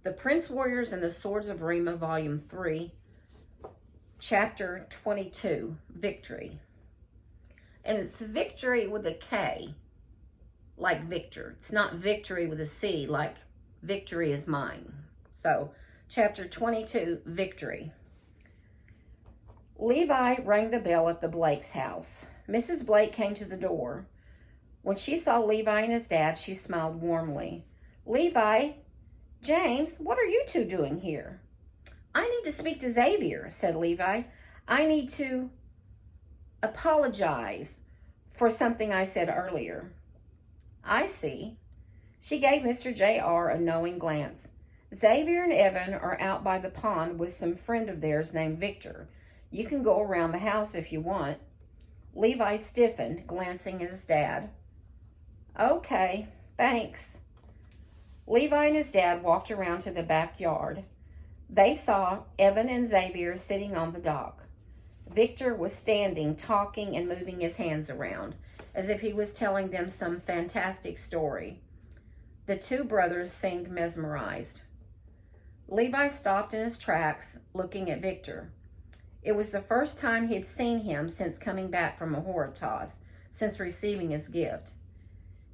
The Prince Warriors and the Swords of Rima, Volume 3, Chapter 22, Victory. And it's victory with a K, like Victor. It's not victory with a C, like victory is mine. So, Chapter 22, Victory. Levi rang the bell at the Blake's house. Mrs. Blake came to the door. When she saw Levi and his dad, she smiled warmly. Levi, James, what are you two doing here? I need to speak to Xavier, said Levi. I need to apologize for something I said earlier. I see. She gave Mr. J.R. a knowing glance. Xavier and Evan are out by the pond with some friend of theirs named Victor. You can go around the house if you want. Levi stiffened, glancing at his dad. Okay, thanks. Levi and his dad walked around to the backyard. They saw Evan and Xavier sitting on the dock. Victor was standing, talking and moving his hands around, as if he was telling them some fantastic story. The two brothers seemed mesmerized. Levi stopped in his tracks, looking at Victor. It was the first time he had seen him since coming back from Mahorotas, since receiving his gift.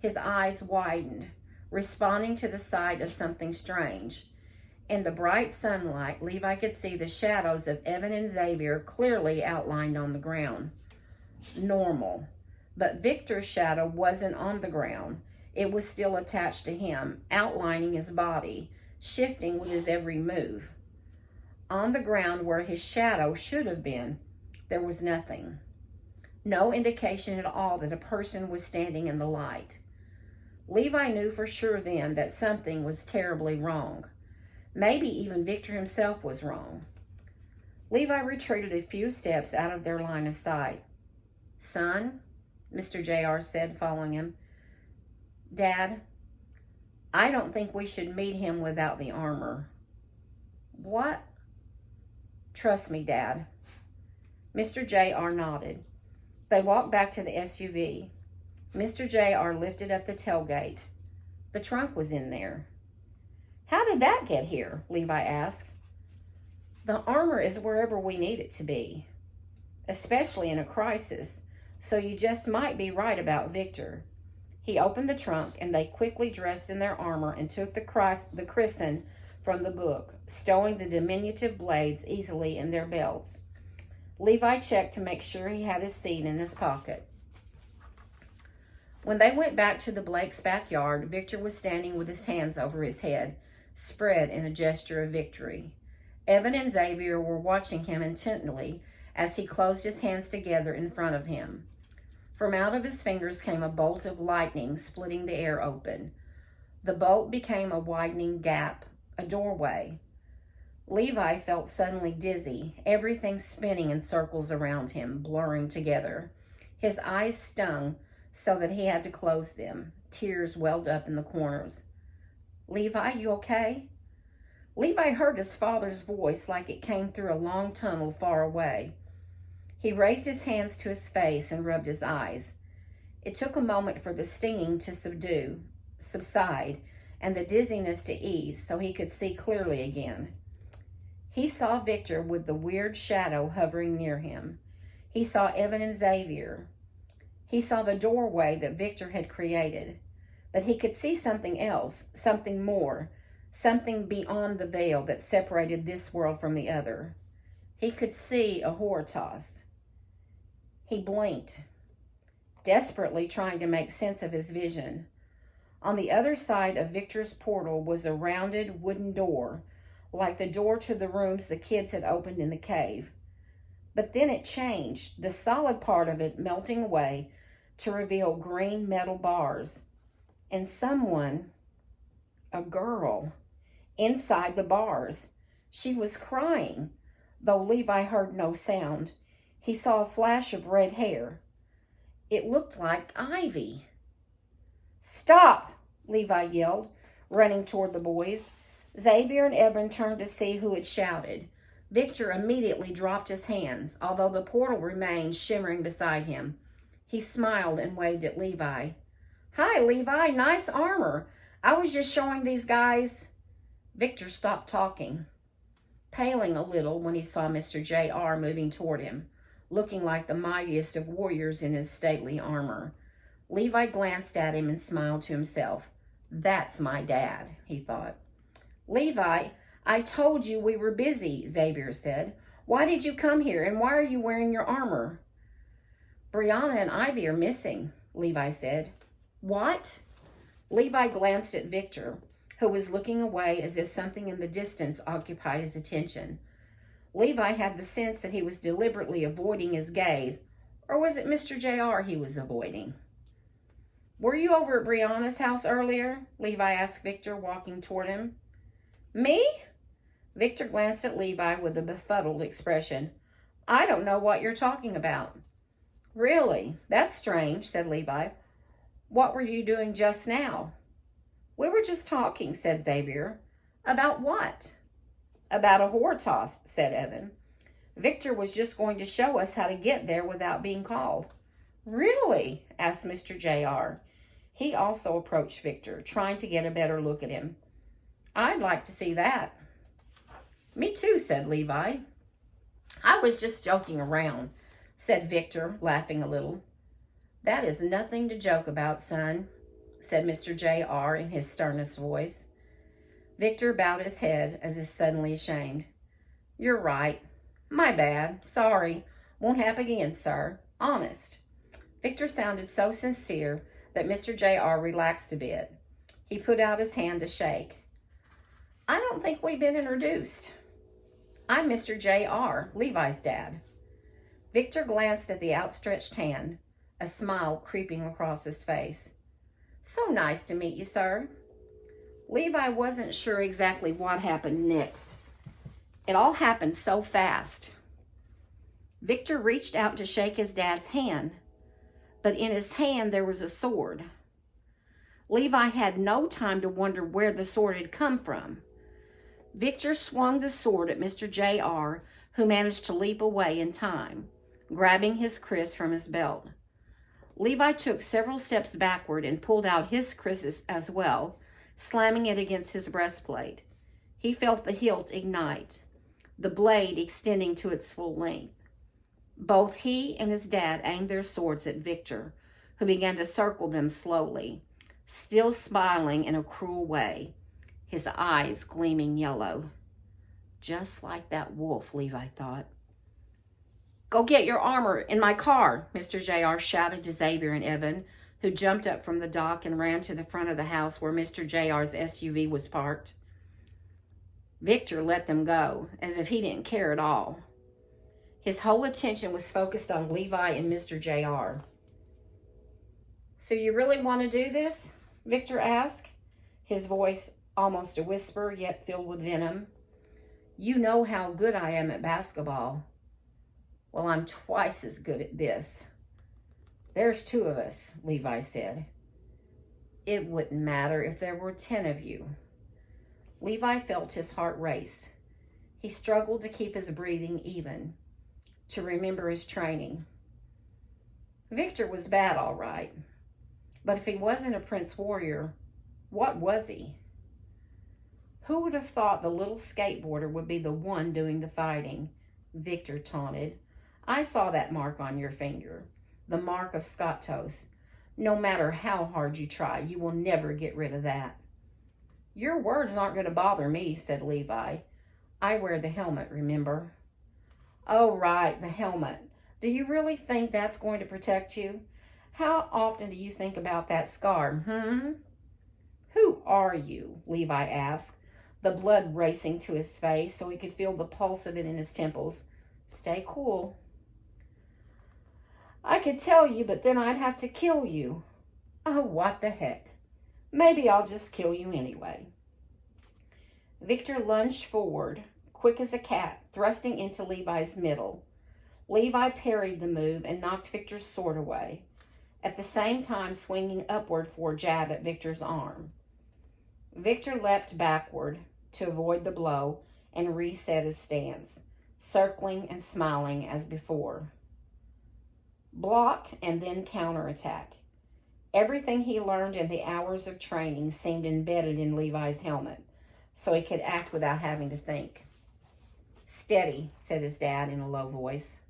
His eyes widened, responding to the sight of something strange. In the bright sunlight, Levi could see the shadows of Evan and Xavier clearly outlined on the ground. Normal. But Victor's shadow wasn't on the ground. It was still attached to him, outlining his body, shifting with his every move. On the ground where his shadow should have been, there was nothing. No indication at all that a person was standing in the light. Levi knew for sure then that something was terribly wrong. Maybe even Victor himself was wrong. Levi retreated a few steps out of their line of sight. Son, Mr. J.R. said, following him. Dad, I don't think we should meet him without the armor. What? Trust me, Dad. Mr. J.R. nodded. They walked back to the SUV. Mr. J.R. lifted up the tailgate. The trunk was in there. How did that get here? Levi asked. The armor is wherever we need it to be, especially in a crisis, so you just might be right about Victor. He opened the trunk, and they quickly dressed in their armor and took the christen from the book, stowing the diminutive blades easily in their belts. Levi checked to make sure he had his seat in his pocket. When they went back to the Blake's backyard, Victor was standing with his hands over his head, spread in a gesture of victory. Evan and Xavier were watching him intently as he closed his hands together in front of him. From out of his fingers came a bolt of lightning, splitting the air open. The bolt became a widening gap, a doorway. Levi felt suddenly dizzy, everything spinning in circles around him, blurring together. His eyes stung so that he had to close them. Tears welled up in the corners. Levi, you okay? Levi heard his father's voice like it came through a long tunnel far away. He raised his hands to his face and rubbed his eyes. It took a moment for the stinging to subside, and the dizziness to ease so he could see clearly again. He saw Victor with the weird shadow hovering near him. He saw Evan and Xavier. He saw the doorway that Victor had created. But he could see something else, something more, something beyond the veil that separated this world from the other. He could see a Mahorotas. He blinked, desperately trying to make sense of his vision. On the other side of Victor's portal was a rounded wooden door, like the door to the rooms the kids had opened in the cave. But then it changed, the solid part of it melting away to reveal green metal bars. And someone, a girl, inside the bars. She was crying, though Levi heard no sound. He saw a flash of red hair. It looked like Ivy. Stop, Levi yelled, running toward the boys. Xavier and Evan turned to see who had shouted. Victor immediately dropped his hands, although the portal remained shimmering beside him. He smiled and waved at Levi. Hi, Levi, nice armor. I was just showing these guys. Victor stopped talking, paling a little when he saw Mr. J.R. moving toward him, looking like the mightiest of warriors in his stately armor. Levi glanced at him and smiled to himself. That's my dad, he thought. Levi, I told you we were busy, Xavier said. Why did you come here, and why are you wearing your armor? Brianna and Ivy are missing, Levi said. What? Levi glanced at Victor, who was looking away as if something in the distance occupied his attention. Levi had the sense that he was deliberately avoiding his gaze, or was it Mr. J.R. he was avoiding? Were you over at Brianna's house earlier? Levi asked Victor, walking toward him. Me? Victor glanced at Levi with a befuddled expression. I don't know what you're talking about. Really? That's strange, said Levi. What were you doing just now? We were just talking, said Xavier. About what? About a whore toss, said Evan. Victor was just going to show us how to get there without being called. Really? Asked Mr. J.R. He also approached Victor, trying to get a better look at him. I'd like to see that. Me too, said Levi. I was just joking around, said Victor, laughing a little. That is nothing to joke about, son, said Mr. J.R. in his sternest voice. Victor bowed his head as if suddenly ashamed. You're right. My bad. Sorry. Won't happen again, sir. Honest. Victor sounded so sincere that Mr. J.R. relaxed a bit. He put out his hand to shake. I don't think we've been introduced. I'm Mr. J.R., Levi's dad. Victor glanced at the outstretched hand, a smile creeping across his face. So nice to meet you, sir. Levi wasn't sure exactly what happened next. It all happened so fast. Victor reached out to shake his dad's hand, but in his hand there was a sword. Levi had no time to wonder where the sword had come from. Victor swung the sword at Mr. J.R., who managed to leap away in time, grabbing his kris from his belt. Levi took several steps backward and pulled out his kris as well, slamming it against his breastplate. He felt the hilt ignite, the blade extending to its full length. Both he and his dad aimed their swords at Victor, who began to circle them slowly, still smiling in a cruel way, his eyes gleaming yellow. Just like that wolf, Levi thought. Go get your armor in my car, Mr. J.R. shouted to Xavier and Evan, who jumped up from the dock and ran to the front of the house where Mr. J.R.'s SUV was parked. Victor let them go, as if he didn't care at all. His whole attention was focused on Levi and Mr. J.R. So you really want to do this? Victor asked, his voice almost a whisper, yet filled with venom. You know how good I am at basketball. Well, I'm twice as good at this. There's 2 of us, Levi said. It wouldn't matter if there were 10 of you. Levi felt his heart race. He struggled to keep his breathing even, to remember his training. Victor was bad, all right. But if he wasn't a Prince Warrior, what was he? Who would have thought the little skateboarder would be the one doing the fighting? Victor taunted. I saw that mark on your finger, the mark of Skatos. No matter how hard you try, you will never get rid of that. Your words aren't going to bother me, said Levi. I wear the helmet, remember? Oh, right, the helmet. Do you really think that's going to protect you? How often do you think about that scar, Who are you? Levi asked, the blood racing to his face so he could feel the pulse of it in his temples. Stay cool. I could tell you, but then I'd have to kill you. Oh, what the heck. Maybe I'll just kill you anyway. Victor lunged forward, quick as a cat, thrusting into Levi's middle. Levi parried the move and knocked Victor's sword away, at the same time swinging upward for a jab at Victor's arm. Victor leapt backward to avoid the blow and reset his stance, circling and smiling as before. Block and then counterattack. Everything he learned in the hours of training seemed embedded in Levi's helmet, so he could act without having to think. "Steady," said his dad in a low voice.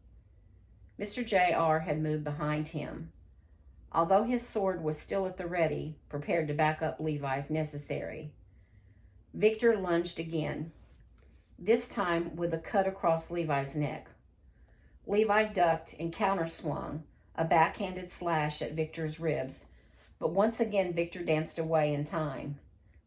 Mr. J.R. had moved behind him, although his sword was still at the ready, prepared to back up Levi if necessary. Victor lunged again, this time with a cut across Levi's neck. Levi ducked and counterswung, a backhanded slash at Victor's ribs, but once again Victor danced away in time.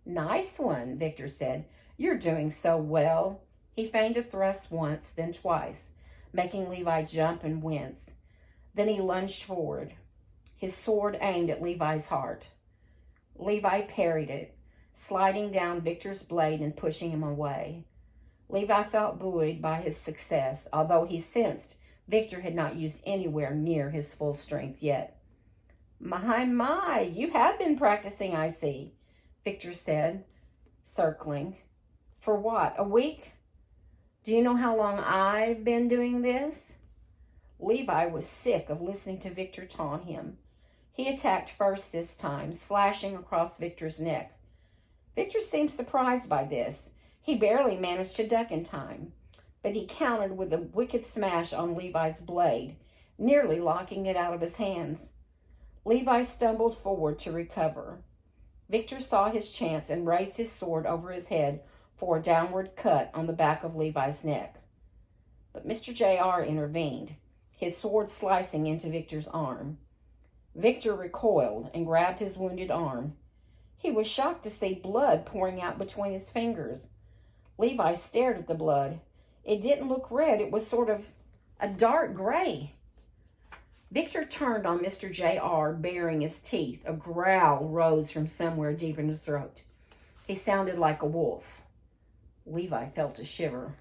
"Nice one," Victor said. "You're doing so well." He feigned a thrust once, then twice, making Levi jump and wince. Then he lunged forward, his sword aimed at Levi's heart. Levi parried it, sliding down Victor's blade and pushing him away. Levi felt buoyed by his success, although he sensed Victor had not used anywhere near his full strength yet. My, you have been practicing, I see," Victor said, circling. "For what, a week? Do you know how long I've been doing this?" Levi was sick of listening to Victor taunt him. He attacked first this time, slashing across Victor's neck. Victor seemed surprised by this. He barely managed to duck in time, but he countered with a wicked smash on Levi's blade, nearly locking it out of his hands. Levi stumbled forward to recover. Victor saw his chance and raised his sword over his head for a downward cut on the back of Levi's neck. But Mr. J.R. intervened, his sword slicing into Victor's arm. Victor recoiled and grabbed his wounded arm. He was shocked to see blood pouring out between his fingers. Levi stared at the blood. It didn't look red, it was sort of a dark gray. Victor turned on Mr. J.R., baring his teeth. A growl rose from somewhere deep in his throat. He sounded like a wolf. Levi felt a shiver.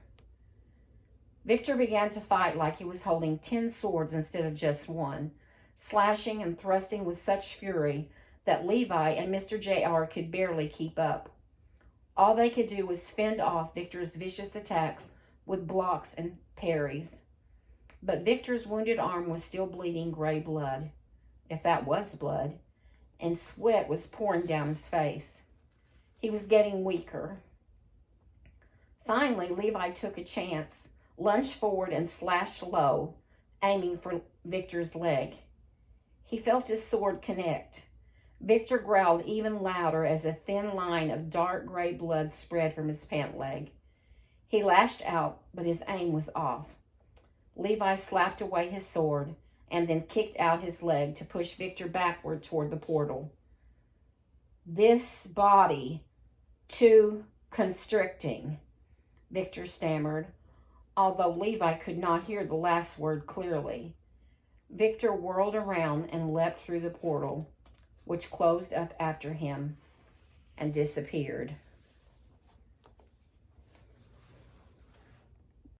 Victor began to fight like he was holding 10 swords instead of just one, slashing and thrusting with such fury that Levi and Mr. J.R. could barely keep up. All they could do was fend off Victor's vicious attack with blocks and parries. But Victor's wounded arm was still bleeding gray blood, if that was blood, and sweat was pouring down his face. He was getting weaker. Finally, Levi took a chance, lunged forward and slashed low, aiming for Victor's leg. He felt his sword connect. Victor growled even louder as a thin line of dark gray blood spread from his pant leg. He lashed out, but his aim was off. Levi slapped away his sword and then kicked out his leg to push Victor backward toward the portal. "This body too constricting," Victor stammered, although Levi could not hear the last word clearly. Victor whirled around and leapt through the portal, which closed up after him and disappeared.